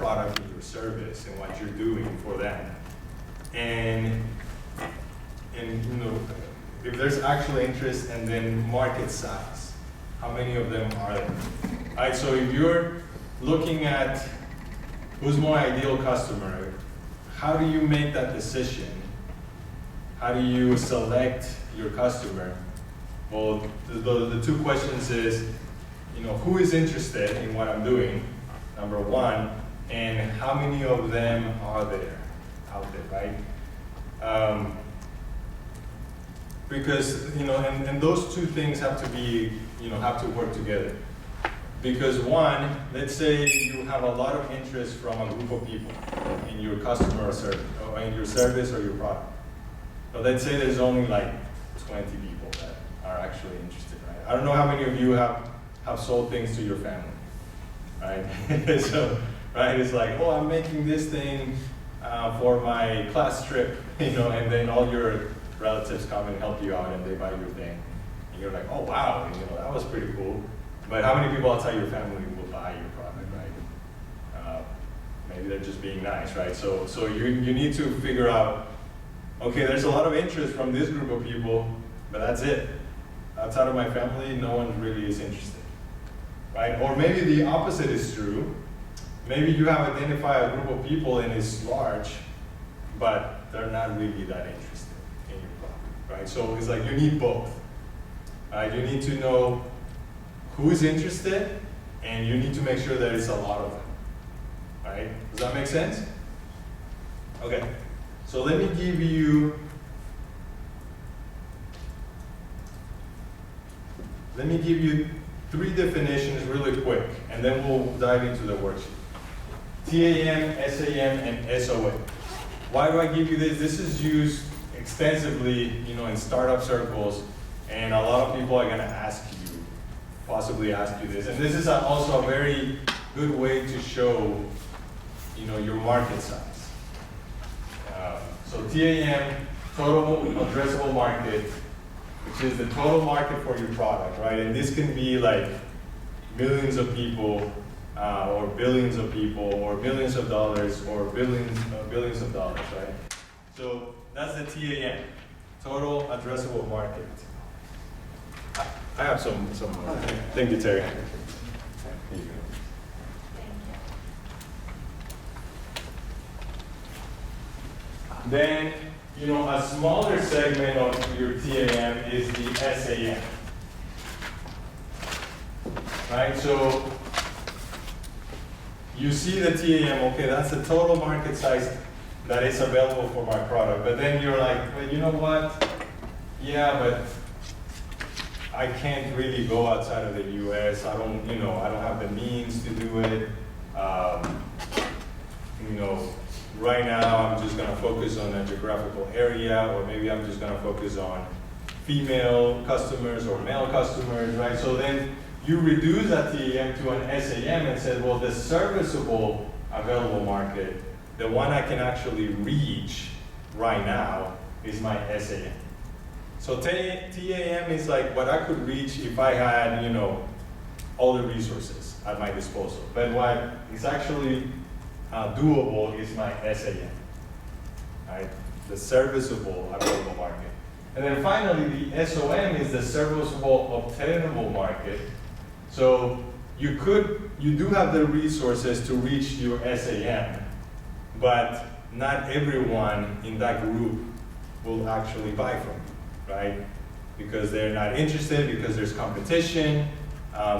product and your service and what you're doing for them. And you know, if there's actual interest, and then market size. How many of them are there? All right, so if you're looking at who's my ideal customer, how do you make that decision? How do you select your customer? Well, the two questions is, you know, who is interested in what I'm doing, number one, and how many of them are there out there, right? Because, you know, and those two things have to be, you know, have to work together. Because one, let's say you have a lot of interest from a group of people in your customer service, or in your service or your product. But let's say there's only like 20 people that are actually interested, right? I don't know how many of you have sold things to your family, right? So, right, it's like, oh, I'm making this thing for my class trip, you know, and then all your relatives come and help you out and they buy your thing. And you're like, oh, wow, you know, that was pretty cool. But how many people outside your family will buy your product, right? Maybe they're just being nice, right? So you need to figure out, okay, there's a lot of interest from this group of people, but that's it. Outside of my family, no one really is interested, right? Or maybe the opposite is true. Maybe you have identified a group of people and it's large, but they're not really that interested in your product, right? So it's like you need both. You need to know who's interested, and you need to make sure that it's a lot of them, right? Does that make sense? Okay, so let me give you three definitions really quick, and then we'll dive into the worksheet. TAM, SAM, and SOM. Why do I give you this? This is used extensively, you know, in startup circles, and a lot of people are going to possibly ask you this. And this is also a very good way to show, you know, your market size. So TAM, total addressable market, which is the total market for your product, right? And this can be like millions of people, or billions of people, or millions of dollars, or billions of dollars, right? So that's the TAM, total addressable market. I have some. Thank you, Terry. Then, you know, a smaller segment of your TAM is the SAM. Right? So you see the TAM, okay, that's the total market size that is available for my product. But then you're like, well, you know what? Yeah, but I can't really go outside of the US. I don't have the means to do it. You know, right now I'm just gonna focus on a geographical area, or maybe I'm just gonna focus on female customers or male customers, right? So then you reduce that TAM to an SAM and said, well, the serviceable available market, the one I can actually reach right now, is my SAM. So TAM is like what I could reach if I had, you know, all the resources at my disposal. But what is actually doable is my SAM, right? The serviceable available market. And then finally, the SOM is the serviceable obtainable market. So you do have the resources to reach your SAM, but not everyone in that group will actually buy from you, right? Because they're not interested, because there's competition,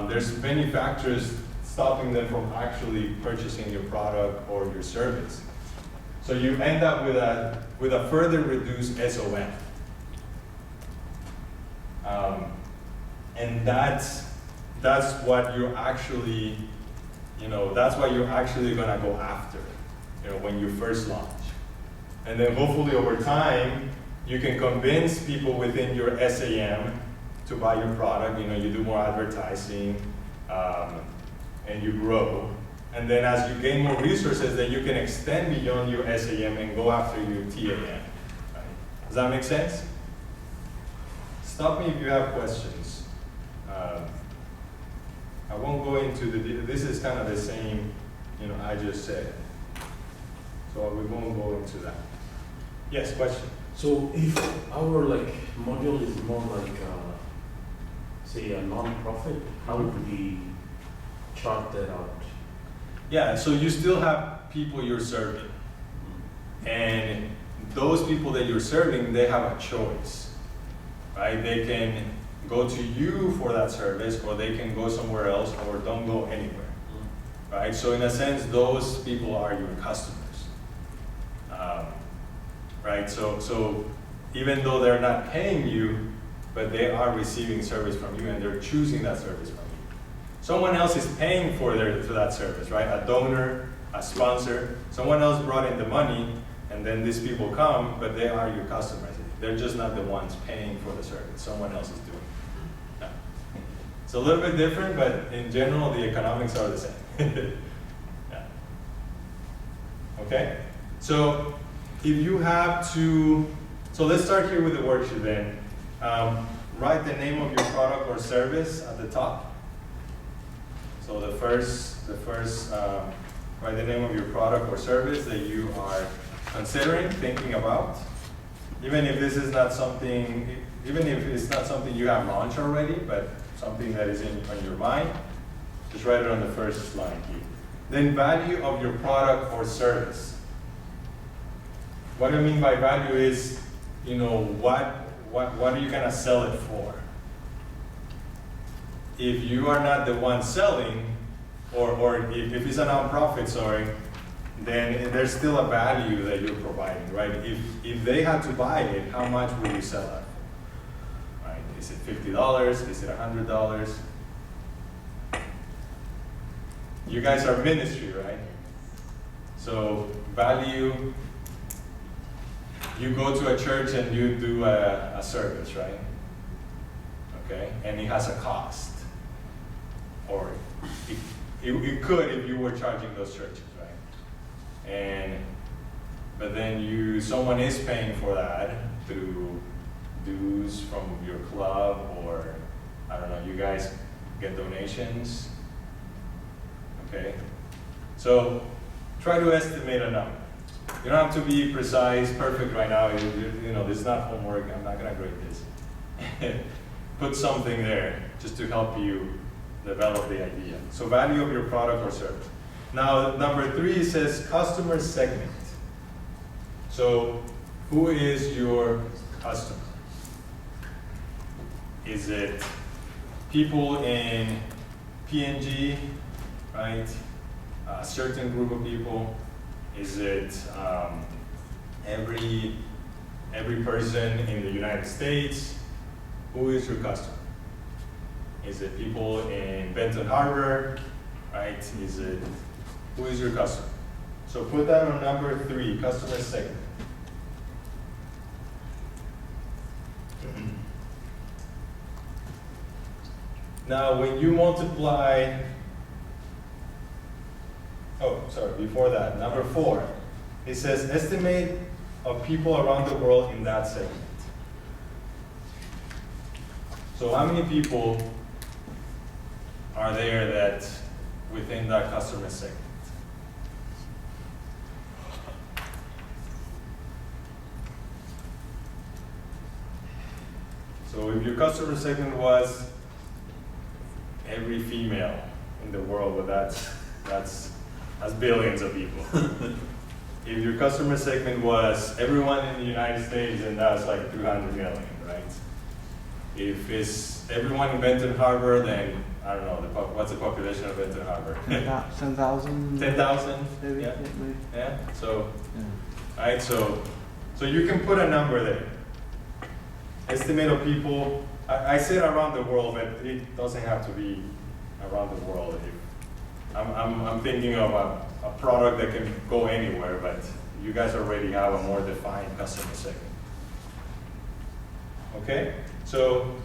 there's many factors stopping them from actually purchasing your product or your service. So you end up with a further reduced SOM. And that's what you're actually, that's what you're actually gonna go after, when you first launch. And then hopefully over time, you can convince people within your SAM to buy your product. You do more advertising, and you grow. And then as you gain more resources, then you can extend beyond your SAM and go after your TAM. Right? Does that make sense? Stop me if you have questions. I won't go into this is kind of the same I just said. So we won't go into that. Yes, question? So if our module is more like, say, a non-profit, how would we chart that out? Yeah, so you still have people you're serving. And those people that you're serving, they have a choice, right? They can go to you for that service, or they can go somewhere else, or don't go anywhere, right? So in a sense, those people are your customers, right? So even though they're not paying you, but they are receiving service from you, and they're choosing that service from you. Someone else is paying for that service, right? A donor, a sponsor, someone else brought in the money, and then these people come, but they are your customers. They're just not the ones paying for the service. Someone else is doing it. Yeah. It's a little bit different, but in general, the economics are the same. Yeah. Okay? So if you have to, so let's start here with the worksheet then. Write the name of your product or service at the top. So the first, write the name of your product or service that you are considering, thinking about. Even if this is not something, even if it's not something you have launched already, but something that is on your mind, just write it on the first line here. Then value of your product or service. What I mean by value is, what are you gonna sell it for? If you are not the one selling, or if it's a nonprofit, sorry, then there's still a value that you're providing, right? If they had to buy it, how much would you sell it for? Right? Is it $50? Is it $100? You guys are ministry, right? So value, you go to a church and you do a service, right? Okay, and it has a cost. Or it could if you were charging those churches, right? But then someone is paying for that through dues from your club, or I don't know, you guys get donations. Okay? So try to estimate a number. You don't have to be precise, perfect right now. This is not homework. I'm not gonna grade this. Put something there just to help you develop the idea. So value of your product or service. Now, number 3 says customer segment. So who is your customer? Is it people in PNG, right? A certain group of people? Is it every person in the United States? Who is your customer? Is it people in Benton Harbor, right? Who is your customer? So put that on number 3, customer segment. Now, when you multiply, before that, number 4, it says estimate of people around the world in that segment. So how many people are there that within that customer segment? So if your customer segment was every female in the world, well, that's billions of people. If your customer segment was everyone in the United States, then that's like 200 million, right? If it's everyone in Benton Harbor, then I don't know, what's the population of Benton Harbor? 10,000. 10,000? Maybe. Yeah. Maybe. Yeah. So, Yeah. right. So you can put a number there. Estimate of people. I said around the world, but it doesn't have to be around the world. I'm thinking of a product that can go anywhere, but you guys already have a more defined customer segment. Okay, so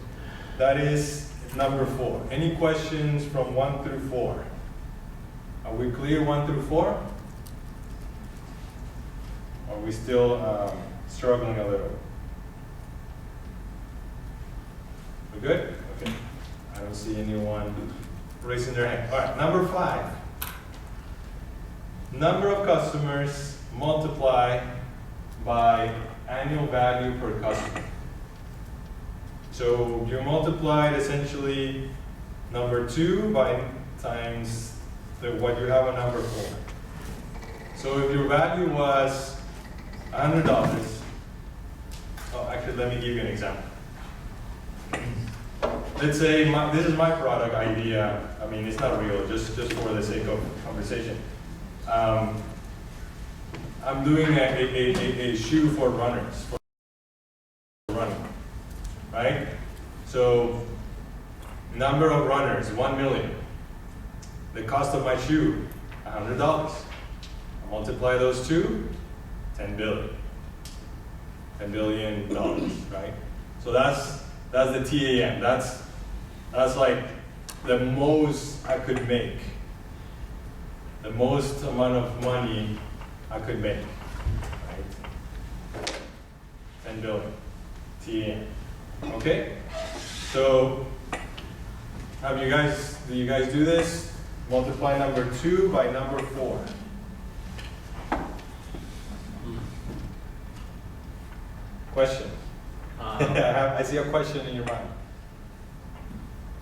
that is number 4. Any questions from 1 through 4? Are we clear 1 through 4? Are we still struggling a little? We good? Okay. I don't see anyone raising their hand. All right, number 5. number of customers multiply by annual value per customer. So you multiplied essentially number 2 by times what you have on number 4. So if your value was $100, oh, actually, let me give you an example. Let's say this is my product idea. I mean, it's not real, just for the sake of conversation. I'm doing a shoe for runners, for running, right? So, number of runners, 1 million. The cost of my shoe, $100. I multiply those two, 10 billion. $10 billion, right? So that's the TAM. That's like the most I could make. The most amount of money I could make, right? 10 billion, TAM. Okay? So, do you guys do this? Multiply number 2 by number 4. Question? I see a question in your mind.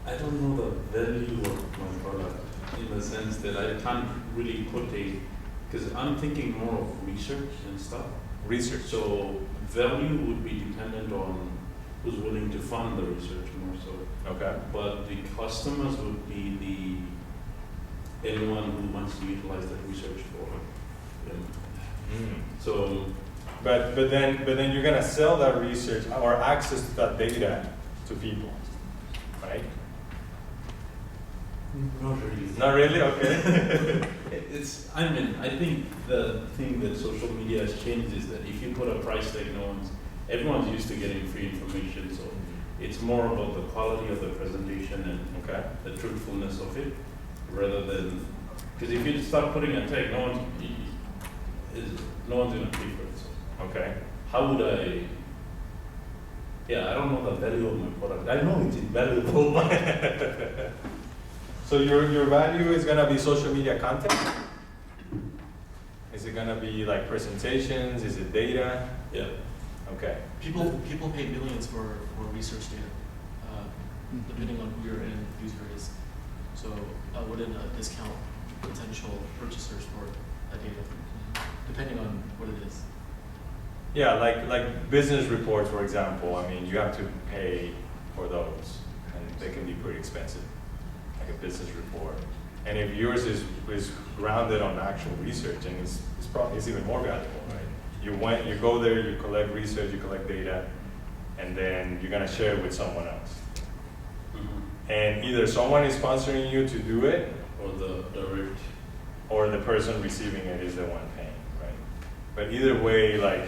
I don't know the value of my product in the sense that I can't really put because I'm thinking more of research and stuff. Research. So value would be dependent on who's willing to fund the research more so. Okay. But the customers would be anyone who wants to utilize that research for them. So, but then you're gonna sell that research or access to that data to people, right? not really. Not really. Okay. I think the thing that social media has changed is that if you put a price tag, everyone's used to getting free information, so it's more about the quality of the presentation and Okay. the truthfulness of it, rather than, because if you start putting a tag, no one's gonna pay for it. So Okay. how would I? Yeah, I don't know the value of my product. I know it's invaluable, but So your value is gonna be social media content? Is it gonna be like presentations? Is it data? yeah. Okay. People pay millions for research data, depending on who your end user is. So I wouldn't discount potential purchasers for that data, depending on what it is. Yeah, like business reports, for example. I mean, you have to pay for those, and they can be pretty expensive, like a business report. And if yours is grounded on actual research, and it's even more valuable, right? You go there, you collect research, you collect data, and then you're gonna share it with someone else. Mm-hmm. And either someone is sponsoring you to do it, Or the direct. or the person receiving it is the one paying, right? But either way, like,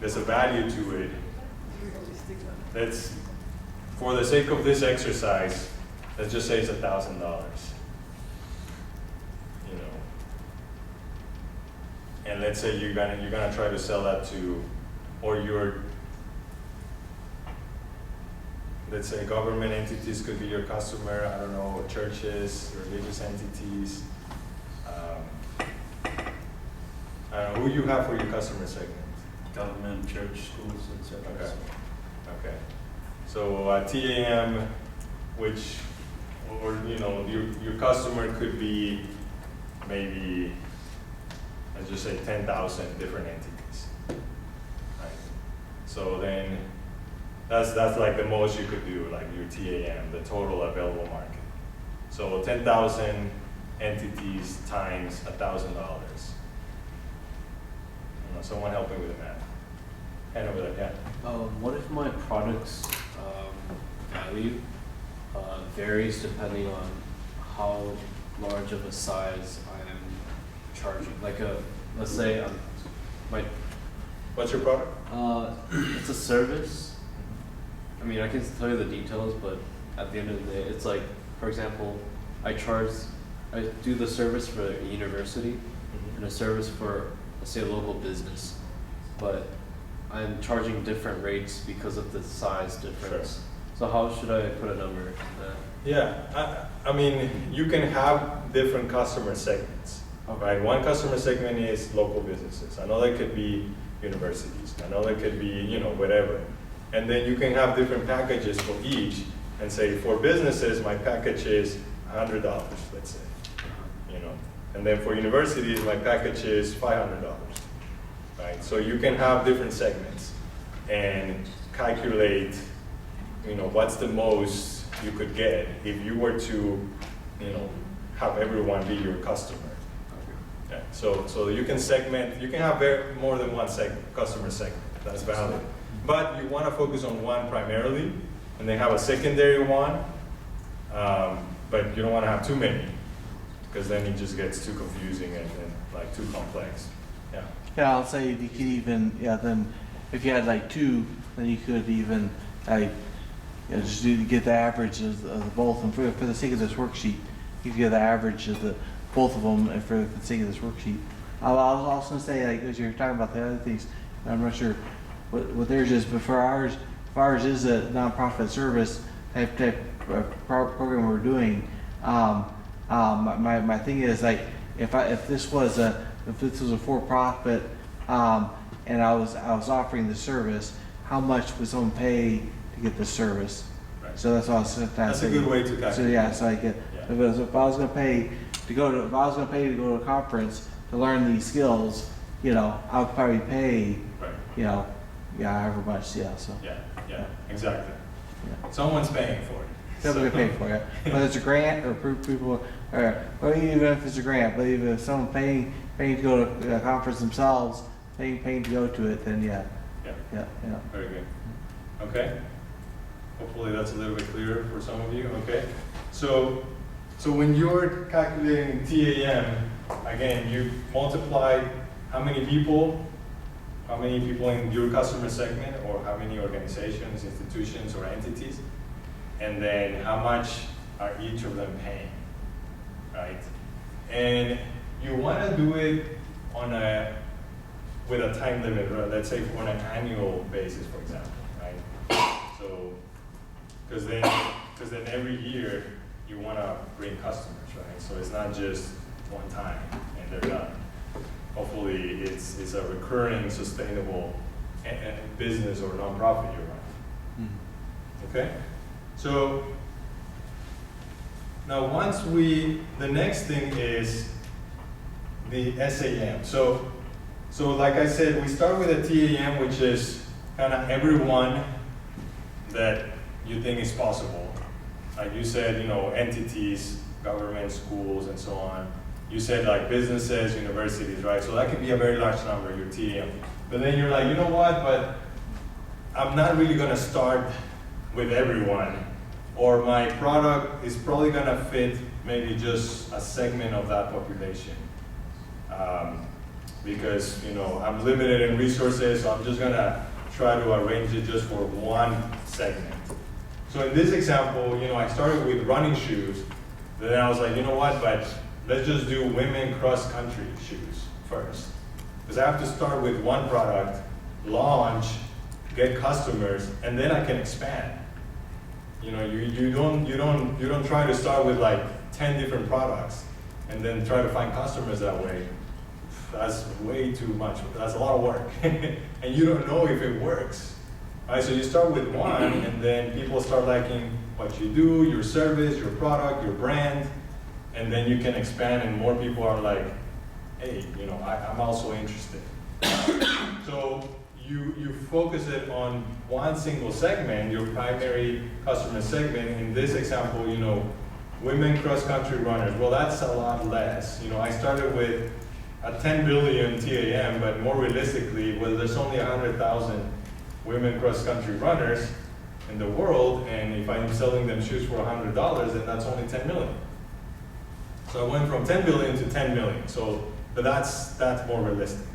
there's a value to it. That's, for the sake of this exercise, let's just say it's $1,000. You know, and let's say you're gonna try to sell that to, or let's say government entities could be your customer. I don't know, churches, religious entities. I don't know who you have for your customer segment. Government, church, schools, etc. Okay. Okay. So TAM, which, or your customer could be maybe, let's just say 10,000 different entities. Right. So then that's like the most you could do, like your TAM, the total available market. So 10,000 entities times $1,000. Someone help me with the math. Hand over there, yeah. What if my product's value varies depending on how large of a size I am charging? Like let's say What's your product? it's a service. I mean, I can tell you the details, but at the end of the day, it's like, for example, I do the service for a university and a service for, let's say, a local business, but I'm charging different rates because of the size difference. Sure. So how should I put a number to that? Yeah, I mean, you can have different customer segments. right? One customer segment is local businesses, another could be universities, another could be, you know, whatever. And then you can have different packages for each, and say, for businesses, my package is $100, let's say, you know. And then for universities, my package is $500, right? So you can have different segments and calculate, you know, what's the most you could get if you were to, you know, have everyone be your customer. Yeah, so you can segment, you can have more than one customer segment, that's valid. But you want to focus on one primarily, and then have a secondary one, but you don't want to have too many, because then it just gets too confusing and like too complex. Yeah. Yeah, I'll say you could even, yeah, then if you had like two, then you could even, like, you know, just get the average of the both. And for the sake of this worksheet, you could get the average of the both of them for the sake of this worksheet. I was also going to say, like, as you're talking about the other things, I'm not sure what theirs is, but for ours is a nonprofit service type program we're doing. My thing is, like, if this was a for-profit, and I was offering the service, how much would someone pay to get the service? Right. So that's what I was saying. That's a good way to calculate. So yeah, so I get, Yeah. if I was gonna pay to go to a conference to learn these skills, you know, I would probably pay, Right. you know, yeah, however much, yeah, so. Yeah, exactly. Yeah. Someone's paying for it. They'll get paid for it, whether it's a grant or people, or even if it's a grant, but even if someone paying to go to a conference themselves, paying to go to it, then yeah, Yeah, yeah. very good. Okay. Hopefully that's a little bit clearer for some of you. Okay. So when you're calculating TAM, again, you multiply how many people in your customer segment, or how many organizations, institutions, or entities, and then how much are each of them paying, right? And you want to do it with a time limit, right? Let's say on an annual basis, for example, right? So, because then every year you want to bring customers, right? So it's not just one time and they're done. Hopefully it's a recurring, sustainable business or nonprofit you're running. Okay? So now the next thing is the SAM. So like I said, we start with a TAM, which is kind of everyone that you think is possible. Like you said, you know, entities, government, schools, and so on. You said like businesses, universities, right? So that could be a very large number, your TAM. But then you're like, you know what, but I'm not really gonna start with everyone, or my product is probably gonna fit maybe just a segment of that population. Because, you know, I'm limited in resources, so I'm just gonna try to arrange it just for one segment. So in this example, you know, I started with running shoes, then I was like, you know what, but let's just do women cross-country shoes first. Because I have to start with one product, launch, get customers, and then I can expand. You know, you don't try to start with like 10 different products and then try to find customers that way. That's way too much. That's a lot of work. And you don't know if it works. Right? So you start with one, and then people start liking what you do, your service, your product, your brand, and then you can expand, and more people are like, hey, you know, I'm also interested. So you focus it on one single segment, your primary customer segment. In this example, you know, women cross-country runners. Well, that's a lot less. You know, I started with a 10 billion TAM, but more realistically, well, there's only 100,000 women cross-country runners in the world, and if I'm selling them shoes for $100, then that's only 10 million. So I went from 10 billion to 10 million. So, but that's more realistic.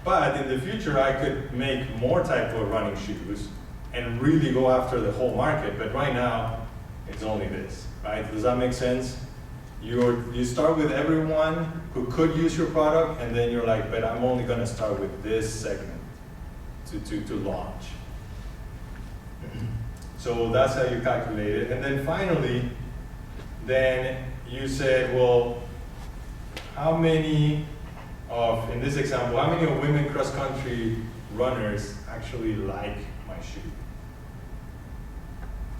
But in the future, I could make more type of running shoes and really go after the whole market. But right now, it's only this, right? Does that make sense? You start with everyone who could use your product, and then you're like, but I'm only going to start with this segment to launch. So that's how you calculate it. And then finally, then you said, well, how many of, in this example, how many of women cross-country runners actually like my shoe?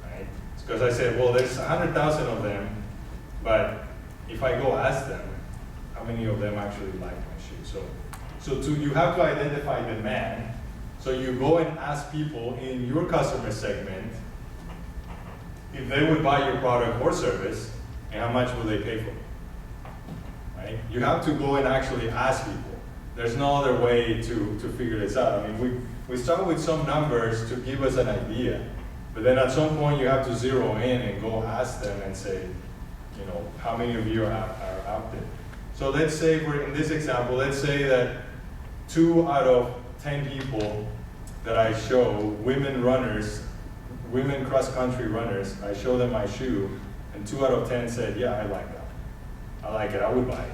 Right? Because I said, well, there's 100,000 of them, but if I go ask them, how many of them actually like my shoe? You have to identify demand. So you go and ask people in your customer segment if they would buy your product or service, and how much will they pay for it. Right? You have to go and actually ask people. There's no other way to figure this out. I mean, we start with some numbers to give us an idea, but then at some point you have to zero in and go ask them and say, you know, how many of you are out there? So let's say, in this example, let's say that 2 out of 10 people that I show, women runners, women cross-country runners, I show them my shoe, and 2 out of 10 said, yeah, I like that. I like it, I would buy it.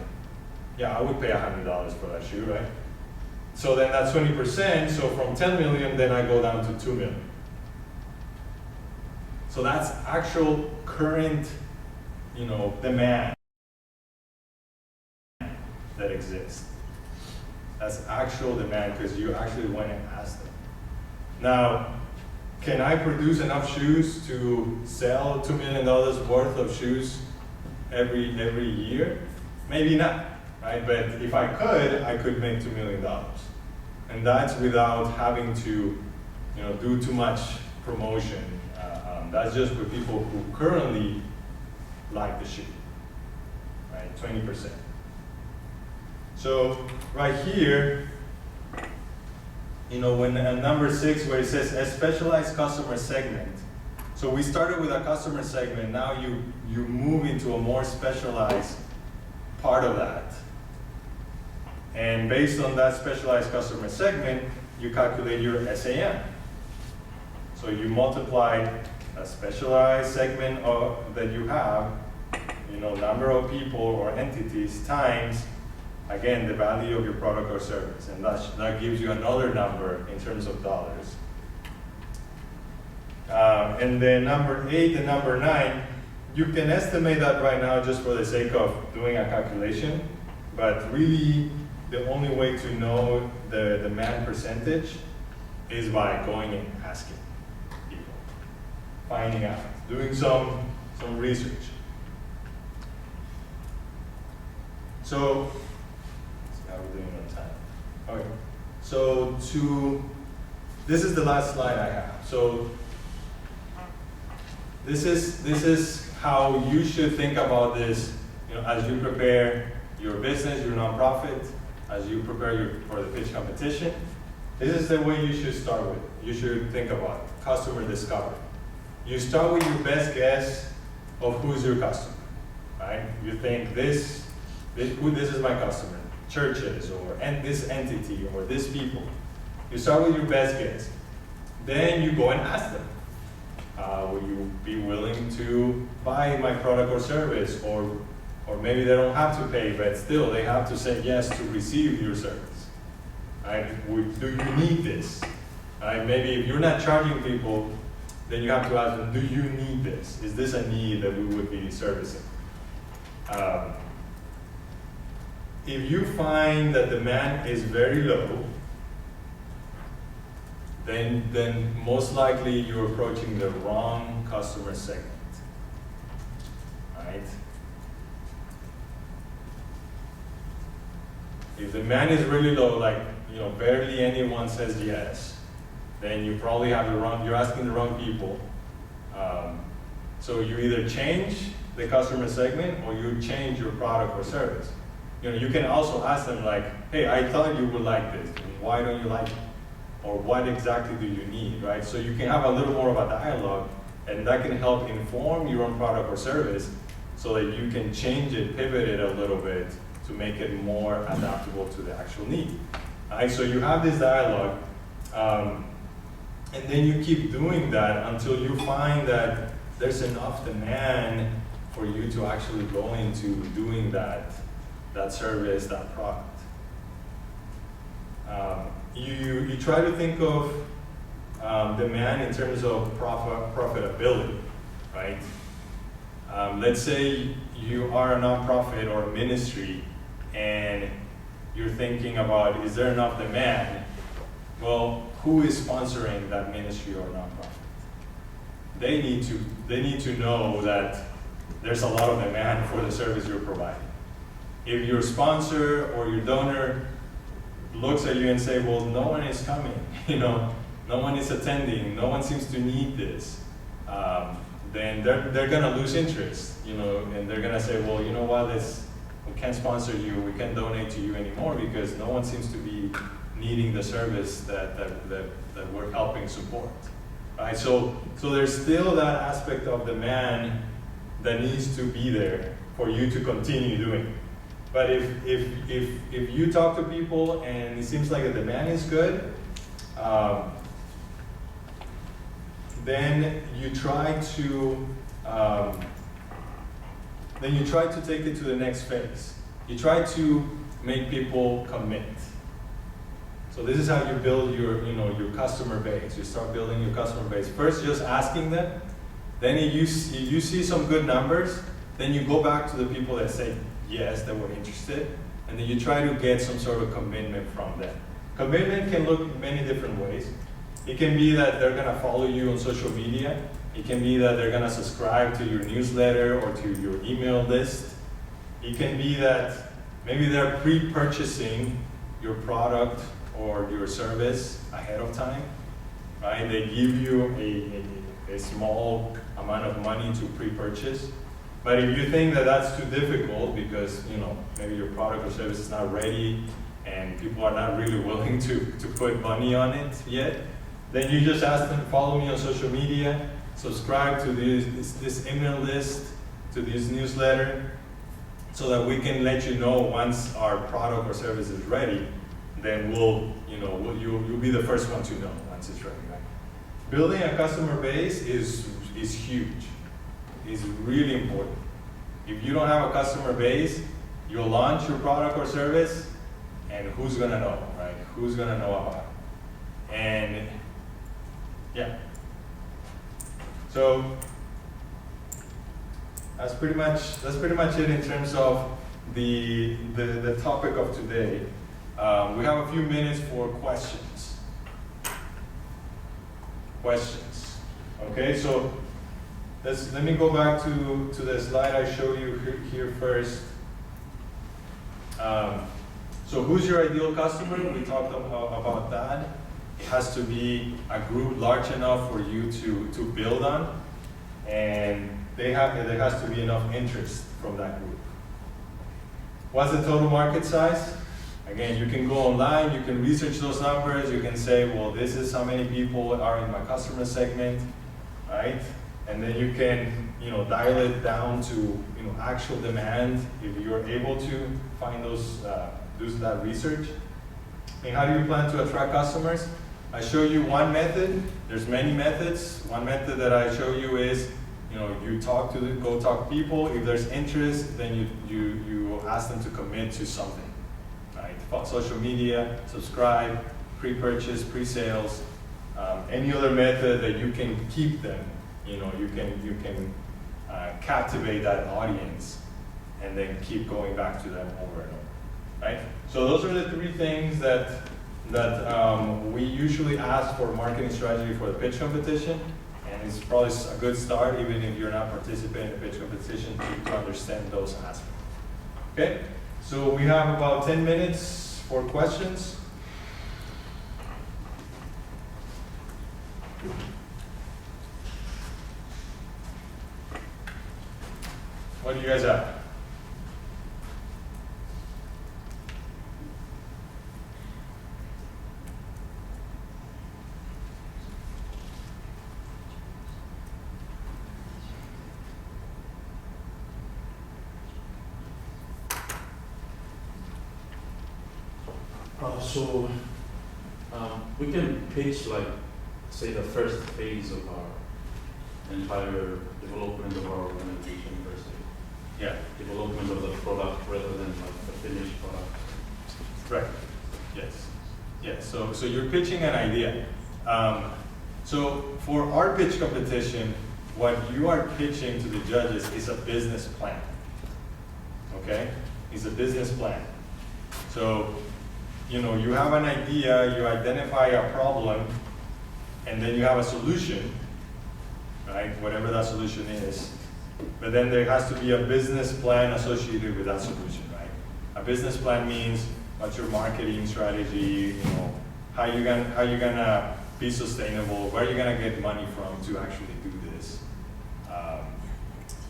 Yeah, I would pay $100 for that shoe, right? So then that's 20%, so from 10 million, then I go down to 2 million. So that's actual current, you know, demand that exists. That's actual demand because you actually went and asked them. Now, can I produce enough shoes to sell $2 million worth of shoes every year? Maybe not, right? But if I could make $2 million. And that's without having to, you know, do too much promotion. That's just for people who currently like the shoe, right? 20%. So right here, you know, when number 6, where it says a specialized customer segment. So we started with a customer segment. Now you move into a more specialized part of that. And based on that specialized customer segment, you calculate your SAM. So you multiply a specialized segment that you have, you know, number of people or entities times, again, the value of your product or service. And that gives you another number in terms of dollars. And then number 8 and number 9, you can estimate that right now just for the sake of doing a calculation, but really the only way to know the demand percentage is by going and asking people, finding out, doing some research. So, how are we doing on time? Okay, so this is the last slide I have. So this is how you should think about this, you know, as you prepare your business, your nonprofit, as you prepare for the pitch competition. This is the way you should start with. You should think about customer discovery. You start with your best guess of who's your customer, right? You think this is my customer, churches or this entity or this people. You start with your best guess. Then you go and ask them, will you be willing to buy my product or service? Or maybe they don't have to pay, but still they have to say yes to receive your service. Right? Do you need this? Right? Maybe if you're not charging people, then you have to ask them, do you need this? Is this a need that we would be servicing? If you find that demand is very low, then most likely you're approaching the wrong customer segment, right? If demand is really low, like, you know, barely anyone says yes, then you probably have you're asking the wrong people. So you either change the customer segment or you change your product or service. You know, you can also ask them like, hey, I thought you would like this. Why don't you like it? Or what exactly do you need, right? So you can have a little more of a dialogue, and that can help inform your own product or service so that you can change it, pivot it a little bit to make it more adaptable to the actual need. Right? So you have this dialogue, and then you keep doing that until you find that there's enough demand for you to actually go into doing that service, that product. You try to think of demand in terms of profitability, right? Let's say you are a nonprofit or a ministry and you're thinking about, is there enough demand? Well, who is sponsoring that ministry or nonprofit? They need to know that there's a lot of demand for the service you're providing. If your sponsor or your donor looks at you and say, well, no one is coming, no one is attending, no one seems to need this, then they're gonna lose interest, and they're gonna say, well, you know what, we can't sponsor you, we can't donate to you anymore because no one seems to be needing the service that we're helping support, right? So there's still that aspect of demand that needs to be there for you to continue doing. But if you talk to people and it seems like the demand is good, then you try to take it to the next phase. You try to make people commit. So this is how you build your customer base. You start building your customer base. First, just asking them. Then if you see some good numbers, then you go back to the people that say yes, that were interested, and then you try to get some sort of commitment from them. Commitment can look many different ways. It can be that they're gonna follow you on social media. It can be that they're gonna subscribe to your newsletter or to your email list. It can be that maybe they're pre-purchasing your product or your service ahead of time, right? They give you a small amount of money to pre-purchase. But if you think that that's too difficult because maybe your product or service is not ready and people are not really willing to put money on it yet, then you just ask them to follow me on social media, subscribe to this email list, to this newsletter, so that we can let you know once our product or service is ready. Then you'll be the first one to know once it's ready, right? Building a customer base is huge. Is really important. If you don't have a customer base, you'll launch your product or service, and who's gonna know, right? Who's gonna know about it? And yeah. So that's pretty much it in terms of the topic of today. We have a few minutes for questions. Okay, so let me go back to the slide I showed you here first. So who's your ideal customer? We talked about that. It has to be a group large enough for you to build on, and there has to be enough interest from that group. What's the total market size? Again, you can go online, you can research those numbers, you can say, well, this is how many people are in my customer segment, right? And then you can, dial it down to, actual demand if you're able to find do that research. And how do you plan to attract customers? I show you one method. There's many methods. One method that I show you is, you go talk to people. If there's interest, then you ask them to commit to something, right? Social media, subscribe, pre-purchase, pre-sales, any other method that you can keep them. You can captivate that audience and then keep going back to them over and over, right? So those are the three things that we usually ask for marketing strategy for the pitch competition, and it's probably a good start even if you're not participating in the pitch competition to understand those aspects. Okay, so we have about 10 minutes for questions. What do you guys have? So we can pitch say the first phase of our entire development of our organization per se. Yeah. Development of the product rather than the finished product. Right. Yes. Yes. So you're pitching an idea. So for our pitch competition, what you are pitching to the judges is a business plan. Okay? It's a business plan. So, you know, you have an idea, you identify a problem, and then you have a solution, right? Whatever that solution is. But then there has to be a business plan associated with that solution, right? A business plan means what's your marketing strategy, you know, how you gonna be sustainable, where are you gonna get money from to actually do this,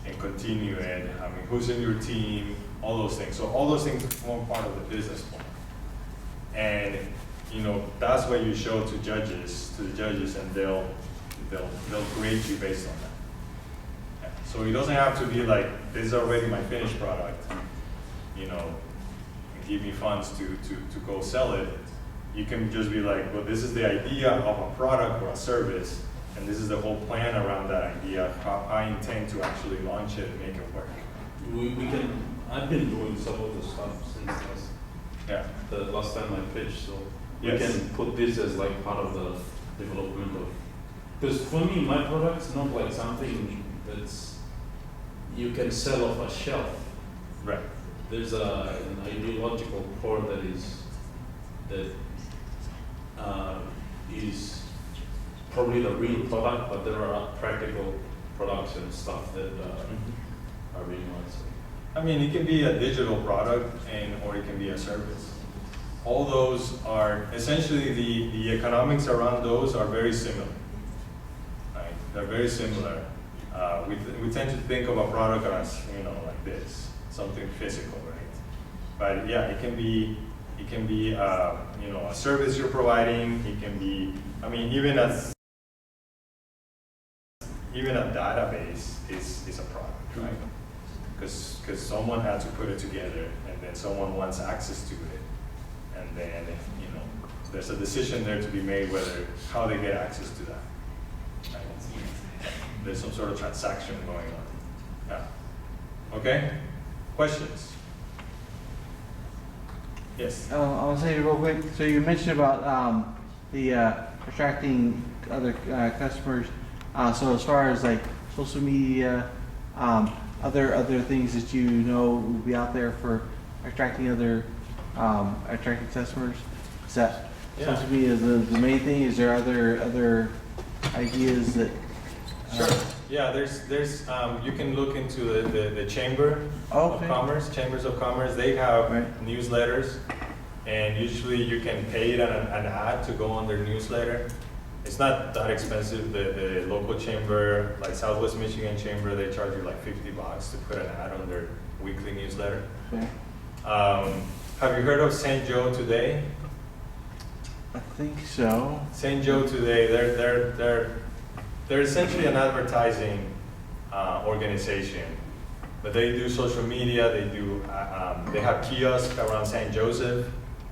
and continue it. I mean, who's in your team, all those things. So all those things form part of the business plan. And you know, that's what you show to the judges, and they'll grade you based on that. Yeah. So it doesn't have to be like, this is already my finished product, you know, give me funds to go sell it. You can just be like, well, this is the idea of a product or a service, and this is the whole plan around that idea, how I intend to actually launch it and make it work. I've been doing some of the stuff since Yeah. the last time I pitched, so we Yes. can put this as like part of the development of, because for me, my product's not like something that's, you can sell off a shelf. Right. There's an ideological core that is probably the real product, but there are practical products and stuff that are being launched. I mean, it can be a digital product or it can be a service. All those are, essentially the economics around those are very similar. Right? They're very similar. We tend to think of a product as, you know, like this, something physical, right? But yeah, it can be you know, a service you're providing. It can be, I mean, even a database is a product, right? Because someone had to put it together, and then someone wants access to it, and then, you know, there's a decision there to be made how they get access to that. Right? There's some sort of transaction going on. Yeah. Okay. Questions? Yes. I'll say real quick, so you mentioned about the attracting other customers. So as far as like social media, other things that you know will be out there for attracting attracting customers, is that Yeah. social media is the main thing? Is there other ideas that? Sure. Yeah, there's you can look into the Chamber Okay. of Commerce, Chambers of Commerce. They have Right. newsletters, and usually you can pay an ad to go on their newsletter. It's not that expensive. The local chamber, like Southwest Michigan Chamber, they charge you like $50 to put an ad on their weekly newsletter. Okay. Have you heard of St. Joe Today? I think so. St. Joe Today, they're essentially an advertising organization, but they do social media. They have kiosks around St. Joseph.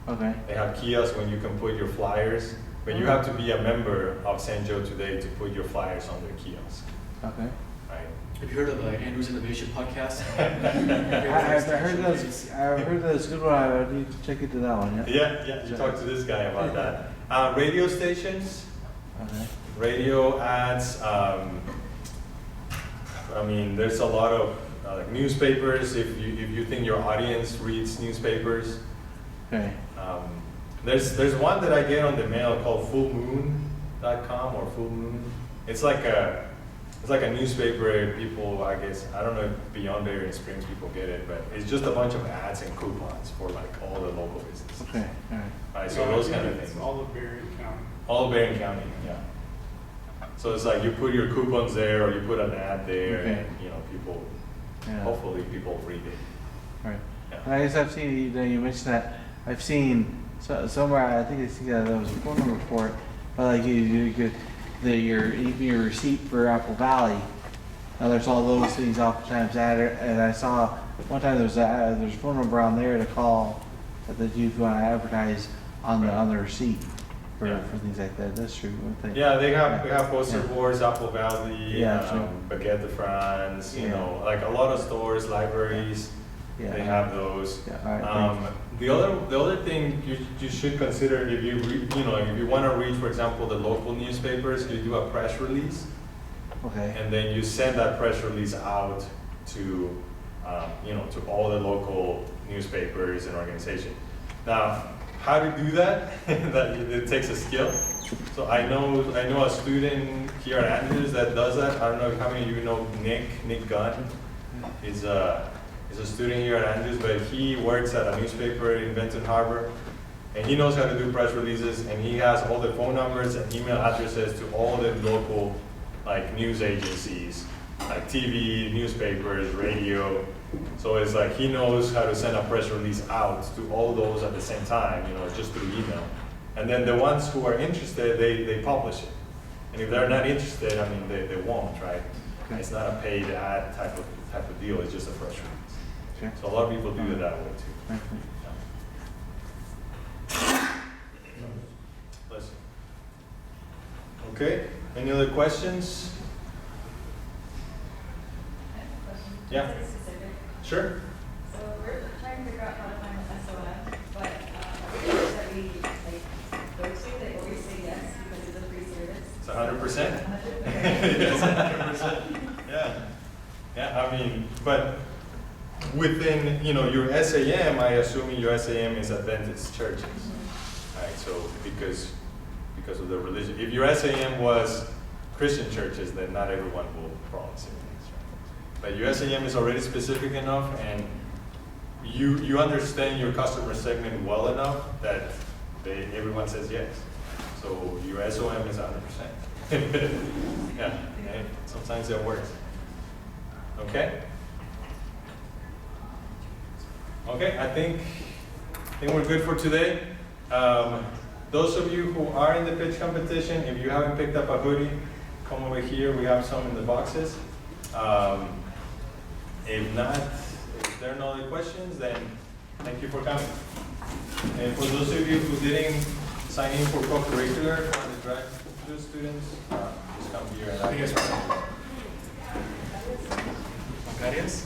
Okay. They have kiosks when you can put your flyers, but you have to be a member of St. Joe Today to put your flyers on their kiosk, Okay. right? Have you heard of Andrew's Innovation Podcast? I've heard those good one. I need to check into that one. Yeah. Yeah, you talk to this guy about that. Radio stations, Okay. radio ads. I mean, there's a lot of like newspapers. If you think your audience reads newspapers, Okay. there's one that I get on the mail called fullmoon.com or Full Moon. It's like a newspaper. People, I guess, I don't know if beyond Berry Springs people get it, but it's just a bunch of ads and coupons for like all the local businesses. Okay. All right. Right, so those kind of It's things. all of Berrien County. All of Berrien County, yeah. So it's like you put your coupons there, or you put an ad there, Okay. and you know, people, Yeah. hopefully people read it. Right. Yeah. And I guess I've seen, you mentioned that, I've seen somewhere, I think there was a phone number for it, but like you could, even your receipt for Apple Valley, there's all those things oftentimes added, and I saw one time there's a phone number on there to call that you want to advertise on the receipt for Yeah. things like that. That's true. One thing. Yeah, we have poster Yeah. boards, Apple Valley, Yeah, sure. Baguette de France, you Yeah. know, like a lot of stores, libraries, Yeah. they have those. Yeah. All right. Thanks. The other thing you should consider if you want to reach, for example, the local newspapers, you do a press release, Okay. and then you send that press release out to to all the local newspapers and organizations. Now, how to do that? That it takes a skill. So I know a student here at Andrews that does that. I don't know how many of you know Nick Gunn. He's a student here at Andrews, but he works at a newspaper in Benton Harbor, and he knows how to do press releases, and he has all the phone numbers and email addresses to all the local like news agencies, like TV, newspapers, radio. So it's like he knows how to send a press release out to all those at the same time, you know, just through email. And then the ones who are interested, they publish it. And if they're not interested, I mean, they won't, right? Okay. It's not a paid ad type of deal, it's just a press release. Okay. So a lot of people do it that way too. Okay. Listen. Okay, any other questions? Yeah. Very specific. Sure. So we're trying to figure out how to find the SOM, but every that we like go to, they always say yes because it's a free service. It's 100%. Okay. Yes, 100%. Yeah. Yeah, I mean, but within, you know, your SAM, I assume your SAM is Adventist churches. Right, so because of the religion. If your SAM was Christian churches, then not everyone will probably say yes, right? But your SAM is already specific enough, and you understand your customer segment well enough that everyone says yes. So your SOM is 100%. Yeah, and sometimes that works. Okay? Okay, I think we're good for today. Those of you who are in the pitch competition, if you haven't picked up a hoodie, come over here. We have some in the boxes. If not, if there are no other questions, then thank you for coming. And for those of you who didn't sign in for co-curricular for the graduate students, just come here and I guess. Macarias?